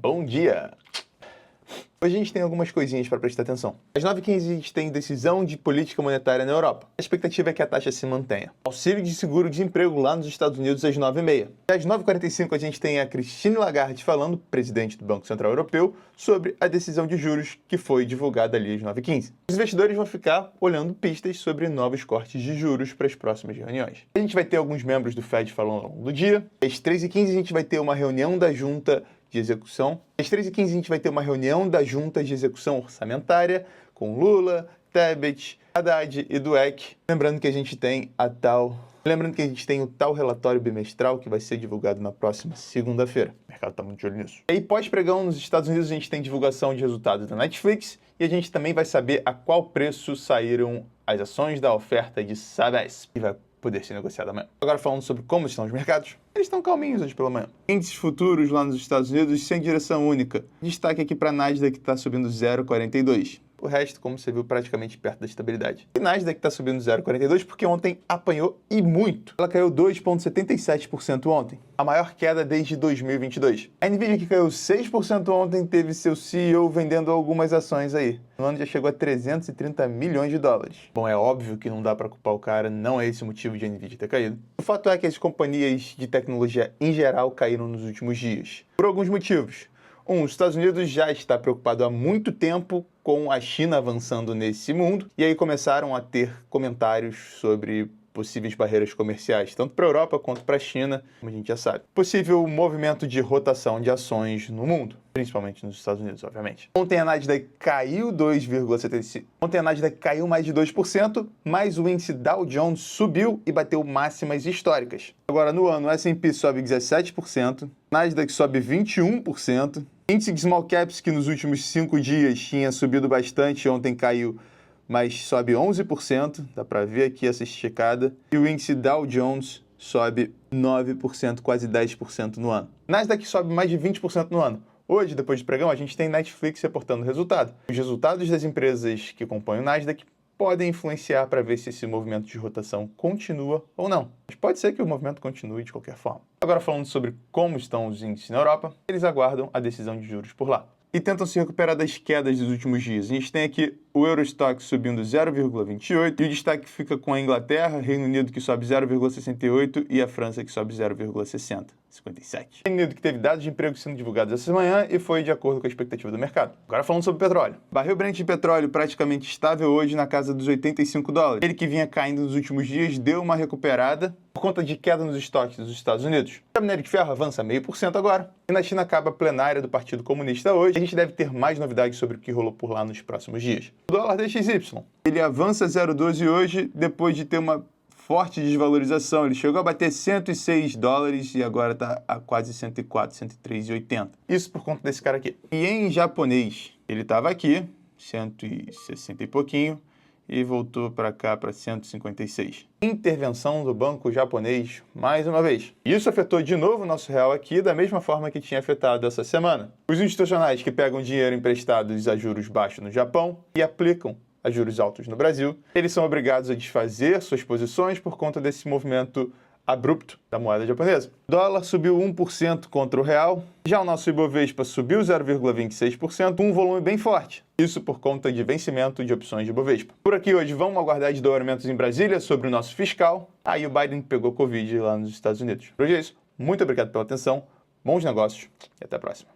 Bom dia! Hoje a gente tem algumas coisinhas para prestar atenção. Às 9h15 a gente tem decisão de política monetária na Europa. A expectativa é que a taxa se mantenha. Auxílio de seguro-desemprego lá nos Estados Unidos às 9h30. Às 9h45 a gente tem a Christine Lagarde falando, presidente do Banco Central Europeu, sobre a decisão de juros que foi divulgada ali às 9h15. Os investidores vão ficar olhando pistas sobre novos cortes de juros para as próximas reuniões. A gente vai ter alguns membros do Fed falando ao longo do dia. Às 3h15 a gente vai ter uma reunião da junta de execução. Às 3h15 a gente vai ter uma reunião da Junta de Execução Orçamentária com Lula, Tebet, Haddad e Dweck. Lembrando que a gente tem o tal relatório bimestral que vai ser divulgado na próxima segunda-feira. O mercado está muito de olho nisso. E aí, pós-pregão nos Estados Unidos, a gente tem divulgação de resultados da Netflix e a gente também vai saber a qual preço saíram as ações da oferta de Sabesp, que vai poder ser negociado amanhã. Agora falando sobre como estão os mercados, eles estão calminhos hoje pela manhã. Índices futuros lá nos Estados Unidos sem direção única. Destaque aqui para a Nasdaq que está subindo 0,42. O resto, como você viu, praticamente perto da estabilidade. E Nasdaq está subindo 0,42 porque ontem apanhou e muito. Ela caiu 2,77% ontem, a maior queda desde 2022. A Nvidia, que caiu 6% ontem, teve seu CEO vendendo algumas ações aí. No ano já chegou a 330 milhões de dólares. Bom, é óbvio que não dá para culpar o cara, não é esse o motivo de a Nvidia ter caído. O fato é que as companhias de tecnologia em geral caíram nos últimos dias. Por alguns motivos. Os Estados Unidos já está preocupado há muito tempo com a China avançando nesse mundo, e aí começaram a ter comentários sobre possíveis barreiras comerciais, tanto para a Europa quanto para a China, como a gente já sabe. Possível movimento de rotação de ações no mundo, principalmente nos Estados Unidos, obviamente. Ontem a Nasdaq caiu 2,75%. Ontem a Nasdaq caiu mais de 2%, mas o índice Dow Jones subiu e bateu máximas históricas. Agora, no ano, o S&P sobe 17%, Nasdaq sobe 21%, índice de Small Caps, que nos últimos 5 dias tinha subido bastante, ontem caiu, mas sobe 11%, dá para ver aqui essa esticada, e o índice Dow Jones sobe 9%, quase 10% no ano. Nasdaq sobe mais de 20% no ano. Hoje, depois do pregão, a gente tem Netflix reportando resultado. Os resultados das empresas que compõem o Nasdaq podem influenciar para ver se esse movimento de rotação continua ou não. Mas pode ser que o movimento continue de qualquer forma. Agora falando sobre como estão os índices na Europa, eles aguardam a decisão de juros por lá e tentam se recuperar das quedas dos últimos dias. A gente tem aqui o Eurostoxx subindo 0,28 e o destaque fica com a Inglaterra, Reino Unido que sobe 0,68 e a França que sobe 0,60. 57. Reino Unido que teve dados de emprego sendo divulgados essa manhã e foi de acordo com a expectativa do mercado. Agora falando sobre petróleo. Barril Brent de petróleo praticamente estável hoje na casa dos 85 dólares. Ele que vinha caindo nos últimos dias deu uma recuperada por conta de queda nos estoques dos Estados Unidos. O minério de ferro avança 0,5% agora. E na China acaba a plenária do Partido Comunista hoje. A gente deve ter mais novidades sobre o que rolou por lá nos próximos dias. O dólar DXY. Ele avança 0,12 hoje depois de ter uma forte desvalorização. Ele chegou a bater 106 dólares e agora está a quase 104, 103,80. Isso por conta desse cara aqui. E em japonês, ele estava aqui, 160 e pouquinho, e voltou para cá para 156. Intervenção do banco japonês, mais uma vez. Isso afetou de novo o nosso real aqui, da mesma forma que tinha afetado essa semana. Os institucionais que pegam dinheiro emprestados a juros baixos no Japão e aplicam a juros altos no Brasil, eles são obrigados a desfazer suas posições por conta desse movimento abrupto da moeda japonesa. O dólar subiu 1% contra o real, já o nosso Ibovespa subiu 0,26%, um volume bem forte. Isso por conta de vencimento de opções de Ibovespa. Por aqui hoje vamos aguardar desdobramentos em Brasília sobre o nosso fiscal. Aí o Biden pegou Covid lá nos Estados Unidos. Por hoje é isso. Muito obrigado pela atenção, bons negócios e até a próxima.